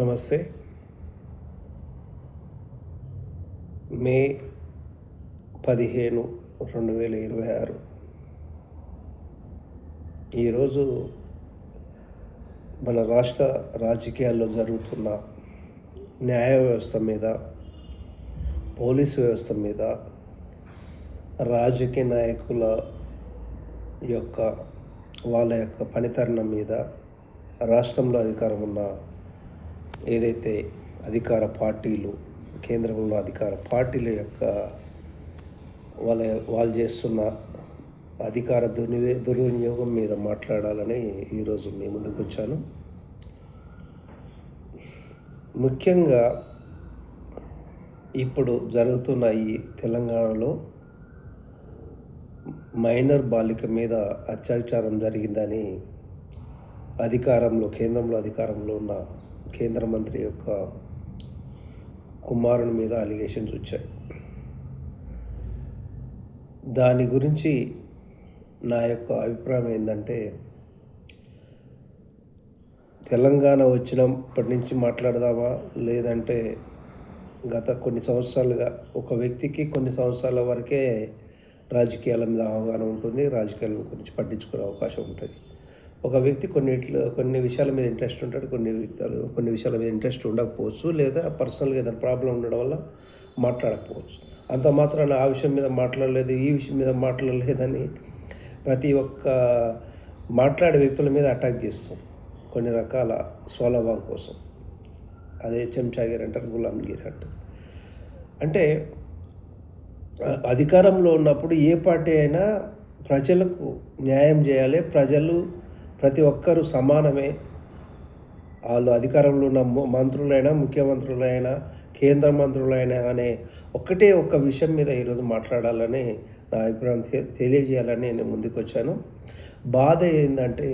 నమస్తే. మే 15, 2026 ఈరోజు మన రాష్ట్ర రాజకీయాల్లో జరుగుతున్న న్యాయ వ్యవస్థ మీద, పోలీసు వ్యవస్థ మీద, రాజకీయ నాయకుల యొక్క వాళ్ళ యొక్క పనితనం మీద, రాష్ట్రంలో అధికారం ఉన్న ఏదైతే అధికార పార్టీలు, కేంద్రంలో అధికార పార్టీల యొక్క వాళ్ళు చేస్తున్న అధికార దుర్వినియోగం మీద మాట్లాడాలని ఈరోజు మీ ముందుకు వచ్చాను. ముఖ్యంగా ఇప్పుడు జరుగుతున్న ఈ తెలంగాణలో మైనర్ బాలిక మీద అత్యాచారం జరిగిందని కేంద్రంలో అధికారంలో ఉన్న కేంద్ర మంత్రి యొక్క కుమారుని మీద అలిగేషన్స్ వచ్చాయి. దాని గురించి నా యొక్క అభిప్రాయం ఏంటంటే, తెలంగాణ వచ్చినప్పటి నుంచి మాట్లాడదామా, లేదంటే గత కొన్ని సంవత్సరాలుగా ఒక వ్యక్తికి కొన్ని సంవత్సరాల వరకే రాజకీయాల మీద అవగాహన ఉంటుంది, రాజకీయాల గురించి పట్టించుకునే అవకాశం ఉంటుంది. ఒక వ్యక్తి కొన్ని విషయాల మీద ఇంట్రెస్ట్ ఉంటాడు, కొన్ని విషయాల మీద ఇంట్రెస్ట్ ఉండకపోవచ్చు, లేదా పర్సనల్గా ఏదైనా ప్రాబ్లం ఉండడం వల్ల మాట్లాడకపోవచ్చు. అంత మాత్రాన ఆ విషయం మీద మాట్లాడలేదు, ఈ విషయం మీద మాట్లాడలేదని ప్రతి ఒక్క మాట్లాడే వ్యక్తుల మీద అటాక్ చేస్తాం కొన్ని రకాల స్వలాభం కోసం. అదే చెంచాగిరి అంటారు, గులాంగిరి అంటారు. అంటే అధికారంలో ఉన్నప్పుడు ఏ పార్టీ అయినా ప్రజలకు న్యాయం చేయాలి. ప్రతి ఒక్కరూ సమానమే. వాళ్ళు అధికారంలో ఉన్న మంత్రులైనా, ముఖ్యమంత్రులైనా, కేంద్ర మంత్రులైనా అనే ఒక్క విషయం మీద ఈరోజు మాట్లాడాలని నా అభిప్రాయం తెలియజేయాలని నేను ముందుకు వచ్చాను. బాధ ఏంటంటే,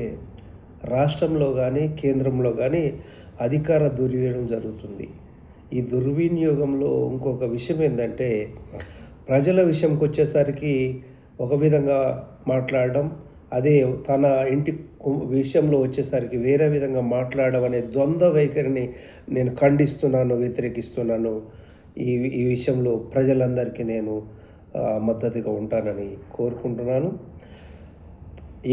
రాష్ట్రంలో కానీ కేంద్రంలో కానీ అధికార దుర్వినియోగం జరుగుతుంది. ఈ దుర్వినియోగంలో ఇంకొక విషయం ఏంటంటే, ప్రజల విషయంకి వచ్చేసరికి ఒక విధంగా మాట్లాడడం, అదే తన ఇంటి విషయంలో వచ్చేసరికి వేరే విధంగా మాట్లాడడం అనే ద్వంద్వ వైఖరిని నేను ఖండిస్తున్నాను, వ్యతిరేకిస్తున్నాను. ఈ విషయంలో ప్రజలందరికీ నేను మద్దతుగా ఉంటానని కోరుకుంటున్నాను.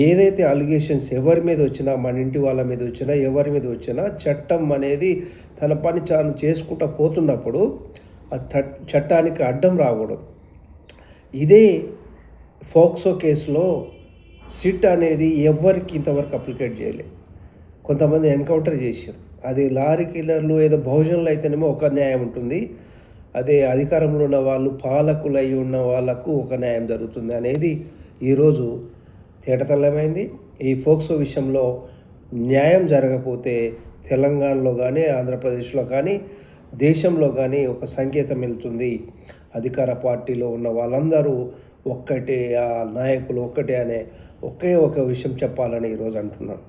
ఏదైతే అలిగేషన్స్ ఎవరి మీద వచ్చినా, మన ఇంటి వాళ్ళ మీద వచ్చినా, ఎవరి మీద వచ్చినా, చట్టం అనేది తన పని తాను చేసుకుంటూ పోతున్నప్పుడు ఆ చట్టానికి అడ్డం రాకూడదు. ఇదే ఫోక్సో కేసులో సిట్ అనేది ఎవరికి ఇంతవరకు అప్లికేట్ చేయలేదు. కొంతమంది ఎన్కౌంటర్ చేశారు. అది లారీ కిల్లర్లు ఏదో బహుజనులు అయితేనేమో ఒక న్యాయం ఉంటుంది, అదే అధికారంలో ఉన్న వాళ్ళు, పాలకులు అయి ఉన్న వాళ్ళకు ఒక న్యాయం జరుగుతుంది అనేది ఈరోజు తేటతెల్లమైంది. ఈ ఫోక్సో విషయంలో న్యాయం జరగకపోతే తెలంగాణలో కానీ, ఆంధ్రప్రదేశ్లో కానీ, దేశంలో కానీ ఒక సంకేతం వెళ్తుంది. అధికార పార్టీలో ఉన్న వాళ్ళందరూ ఒక్కటే, ఆ నాయకులు ఒక్కటే అనే ఒక విషయం చెప్పాలని ఈరోజు అంటున్నాను.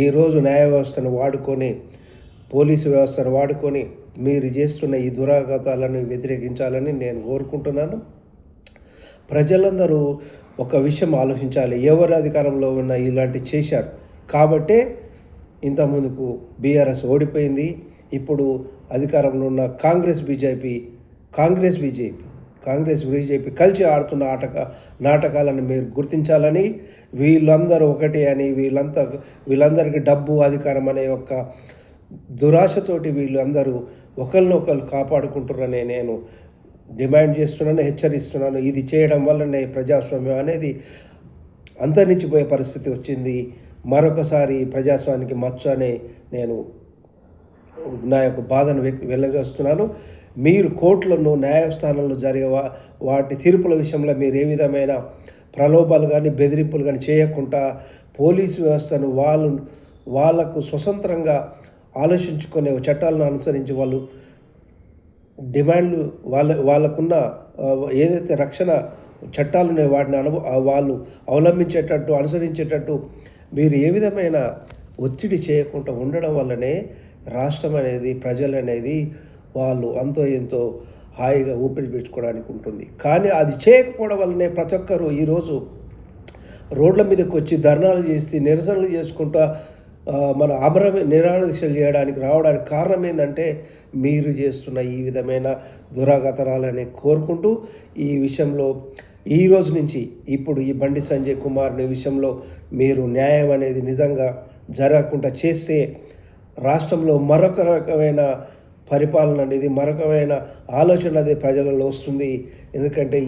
ఈరోజు న్యాయ వ్యవస్థను వాడుకొని, పోలీసు వ్యవస్థను వాడుకొని మీరు చేస్తున్న ఈ దురాఘాతాలను వ్యతిరేకించాలని నేను కోరుకుంటున్నాను. ప్రజలందరూ ఒక విషయం ఆలోచించాలి. ఎవరు అధికారంలో ఉన్న ఇలాంటివి చేశారు కాబట్టే ఇంతకుముందుకు బీఆర్ఎస్ ఓడిపోయింది. ఇప్పుడు అధికారంలో ఉన్న కాంగ్రెస్ బీజేపీ కలిసి ఆడుతున్న నాటకాలను మీరు గుర్తించాలని, వీళ్ళందరూ ఒకటే అని, వీళ్ళందరికీ డబ్బు, అధికారం అనే ఒక దురాశతోటి వీళ్ళందరూ ఒకరినొకరు కాపాడుకుంటారని నేను డిమాండ్ చేస్తున్నాను, హెచ్చరిస్తున్నాను. ఇది చేయడం వల్లనే ప్రజాస్వామ్యం అనేది అంతరించిపోయే పరిస్థితి వచ్చింది. మరొకసారి ప్రజాస్వామ్యానికి మచ్చ అని నేను నా యొక్క బాధను వెల్లగొస్తున్నాను. మీరు కోర్టులను, న్యాయస్థానంలో జరిగే వాటి తీర్పుల విషయంలో మీరు ఏ విధమైన ప్రలోభాలు కానీ, బెదిరింపులు కానీ చేయకుండా పోలీసు వ్యవస్థను వాళ్ళకు స్వతంత్రంగా ఆలోచించుకునే చట్టాలను అనుసరించి వాళ్ళు డిమాండ్లు వాళ్ళకున్న ఏదైతే రక్షణ చట్టాలు ఉన్నాయో వాటిని వాళ్ళు అవలంబించేటట్టు, అనుసరించేటట్టు మీరు ఏ విధమైన ఒత్తిడి చేయకుండా ఉండడం వల్లనే రాష్ట్రం అనేది, ప్రజలు అనేది వాళ్ళు అంతో ఎంతో హాయిగా ఊపిరి పీల్చుకోవడానికి ఉంటుంది. కానీ అది చేయకపోవడం వల్లనే ప్రతి ఒక్కరూ ఈరోజు రోడ్ల మీదకి వచ్చి ధర్నాలు చేసి, నిరసనలు చేసుకుంటూ మన నిరాహార దీక్షలు చేయడానికి రావడానికి కారణం ఏందంటే, మీరు చేస్తున్న ఈ విధమైన దురాగతనాలని కోరుకుంటూ, ఈ విషయంలో ఈ రోజు నుంచి ఇప్పుడు ఈ బండి సంజయ్ కుమార్‌ని విషయంలో మీరు న్యాయం అనేది నిజంగా జరగకుండా చేస్తే, రాష్ట్రంలో మరొక రకమైన పరిపాలన అనేది, మరొకమైన ఆలోచన అనేది ప్రజలలో వస్తుంది. ఎందుకంటే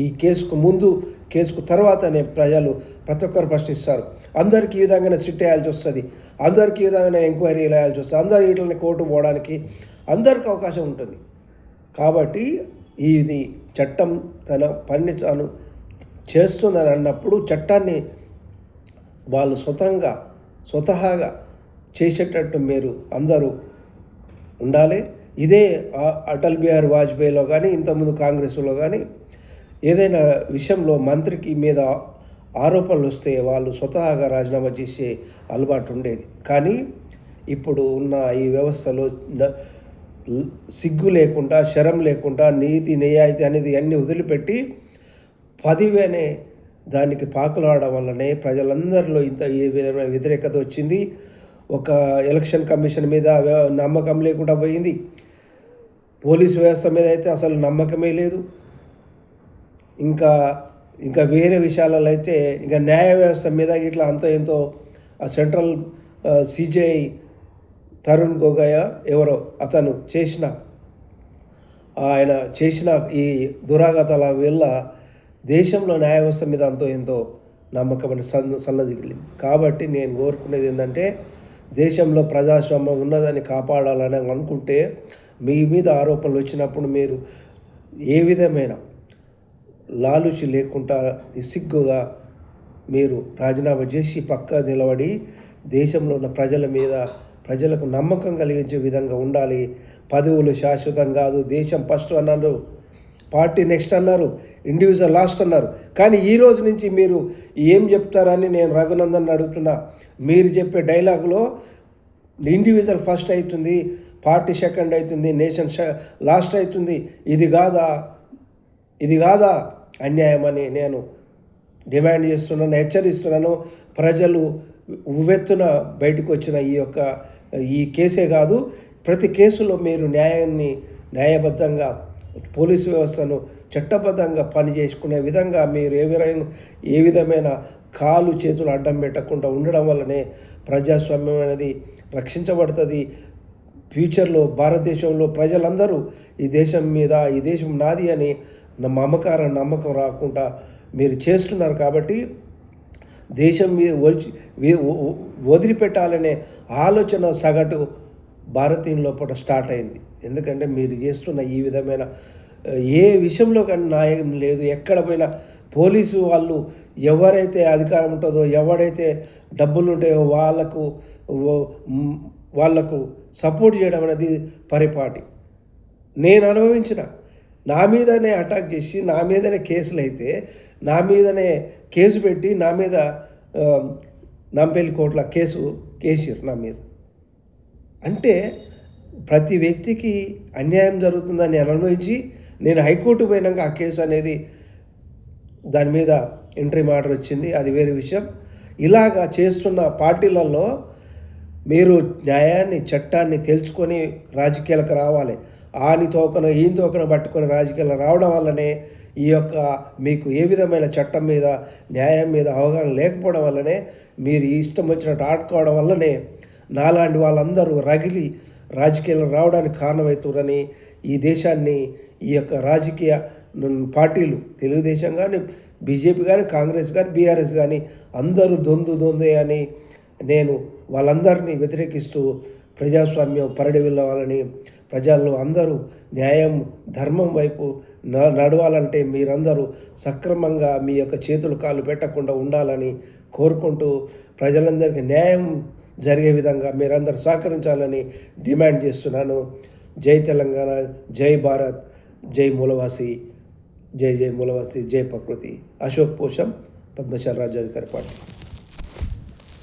ఈ కేసుకు ముందు, కేసుకు తర్వాతనే ప్రజలు ప్రతి ఒక్కరు ప్రశ్నిస్తారు. అందరికీ ఈ విధంగానే సిట్ వేయాల్సి వస్తుంది, అందరికీ ఈ విధంగానే ఎంక్వైరీలు వేయాల్సి వస్తుంది, అందరు వీటిని కోర్టు పోవడానికి అందరికీ అవకాశం ఉంటుంది. కాబట్టి ఇది చట్టం తన పనిని తాను చేస్తుందని అన్నప్పుడు, చట్టాన్ని వాళ్ళు స్వతహాగా చేసేటట్టు మీరు అందరూ ఉండాలి. ఇదే అటల్ బిహారీ వాజ్పేయిలో కానీ, ఇంతకుముందు కాంగ్రెస్లో కానీ ఏదైనా విషయంలో మంత్రికి మీద ఆరోపణలు వస్తే వాళ్ళు స్వతహాగా రాజీనామా చేసే అలవాటు ఉండేది. కానీ ఇప్పుడు ఉన్న ఈ వ్యవస్థలో సిగ్గు లేకుండా, శరం లేకుండా, నీతి నిజాయితీ అనేది అన్నీ వదిలిపెట్టి పదివేనే దానికి పాకులాడడం వల్లనే ప్రజలందరిలో ఈ విధమైన వ్యతిరేకత వచ్చింది. ఒక ఎలక్షన్ కమిషన్ మీద నమ్మకం లేకుండా పోయింది. పోలీసు వ్యవస్థ మీద అయితే అసలు నమ్మకమే లేదు. ఇంకా వేరే విషయాలలో అయితే ఇంకా న్యాయ వ్యవస్థ మీద ఇట్లా అంత ఎంతో సెంట్రల్ సిజేఐ తరుణ్ గొగోయ్ ఎవరో అతను ఆయన చేసిన ఈ దురాగతాల వల్ల దేశంలో న్యాయ వ్యవస్థ మీద అంతో ఎంతో నమ్మకం సన్నజిల్లింది. కాబట్టి నేను కోరుకునేది ఏంటంటే, దేశంలో ప్రజాస్వామ్యం ఉన్నదని కాపాడాలని అనుకుంటే, మీ మీద ఆరోపణలు వచ్చినప్పుడు మీరు ఏ విధమైన లాలుచి లేకుండా నిస్సిగ్గుగా మీరు రాజీనామా చేసి పక్క నిలబడి దేశంలో ఉన్న ప్రజలకు నమ్మకం కలిగించే విధంగా ఉండాలి. పదవులు శాశ్వతం కాదు, దేశం ఫస్ట్ అన్నారు, పార్టీ నెక్స్ట్ అన్నారు, ఇండివిజువల్ లాస్ట్ అన్నారు. కానీ ఈ రోజు నుంచి మీరు ఏం చెప్తారని నేను రఘునందన్ అడుగుతున్నా. మీరు చెప్పే డైలాగులో ఇండివిజువల్ ఫస్ట్ అవుతుంది, పార్టీ సెకండ్ అవుతుంది, నేషన్ లాస్ట్ అవుతుంది. ఇది కాదా అన్యాయం అని నేను డిమాండ్ చేస్తున్నాను, హెచ్చరిస్తున్నాను. ప్రజలు ఉవ్వెత్తున బయటకు వచ్చిన ఈ కేసే కాదు, ప్రతి కేసులో మీరు న్యాయబద్ధంగా పోలీసు వ్యవస్థను చట్టబద్ధంగా పనిచేసుకునే విధంగా మీరు ఏ విధమైన కాలు చేతులు అడ్డం పెట్టకుండా ఉండడం వల్లనే ప్రజాస్వామ్యం అనేది రక్షించబడుతుంది. ఫ్యూచర్లో భారతదేశంలో ప్రజలందరూ ఈ దేశం నాది అని నమ్మకం రాకుండా మీరు చేస్తున్నారు. కాబట్టి దేశం వదిలిపెట్టాలనే ఆలోచన సగటు భారతీయుల లోపల స్టార్ట్ అయింది. ఎందుకంటే మీరు చేస్తున్న ఈ విధమైన ఏ విషయంలో కానీ న్యాయం లేదు. ఎక్కడ పోయినా పోలీసు వాళ్ళు ఎవరైతే అధికారం ఉంటుందో, ఎవరైతే డబ్బులు ఉంటాయో వాళ్ళకు సపోర్ట్ చేయడం అనేది పరిపాటి. నేను అనుభవించిన, నా మీదనే అటాక్ చేసి, నా మీదనే కేసులు అయితే, నా మీదనే కేసు పెట్టి, నా మీద నంపల్లి కోర్టులో కేసారు నా మీద. అంటే ప్రతి వ్యక్తికి అన్యాయం జరుగుతుందని అనుభవించి నేను హైకోర్టు పోయినాక ఆ కేసు అనేది దాని మీద ఎంట్రీ ఆర్డర్ వచ్చింది, అది వేరే విషయం. ఇలాగా చేస్తున్న పార్టీలలో మీరు న్యాయాన్ని, చట్టాన్ని తెలుసుకొని రాజకీయాలకు రావాలి. ఈయన తోకన పట్టుకొని రాజకీయాలు రావడం వల్లనే మీకు ఏ విధమైన చట్టం మీద, న్యాయం మీద అవగాహన లేకపోవడం వల్లనే మీరు ఇష్టం వచ్చినట్టు ఆడుకోవడం వల్లనే నాలాంటి వాళ్ళందరూ రగిలి రాజకీయాలు రావడానికి కారణమవుతారని ఈ దేశాన్ని రాజకీయ పార్టీలు, తెలుగుదేశం కానీ, బీజేపీ కానీ, కాంగ్రెస్ కానీ, బీఆర్ఎస్ కానీ అందరూ దొందే అని నేను వాళ్ళందరినీ వ్యతిరేకిస్తూ ప్రజాస్వామ్యం పరిడవిల్లవాలని, ప్రజల్లో అందరూ న్యాయం, ధర్మం వైపు నడవాలంటే మీరందరూ సక్రమంగా మీ చేతులు కాళ్ళు పెట్టకుండా ఉండాలని కోరుకుంటూ, ప్రజలందరికీ న్యాయం జరిగే విధంగా మీరందరూ సహకరించాలని డిమాండ్ చేస్తున్నాను. జై తెలంగాణ, జై భారత్, జై మూలవాసి, జై మూలవాసి, జై ప్రకృతి. అశోక్ పోషం, పద్మశాలి రాజ్యాధికారి పార్టీ.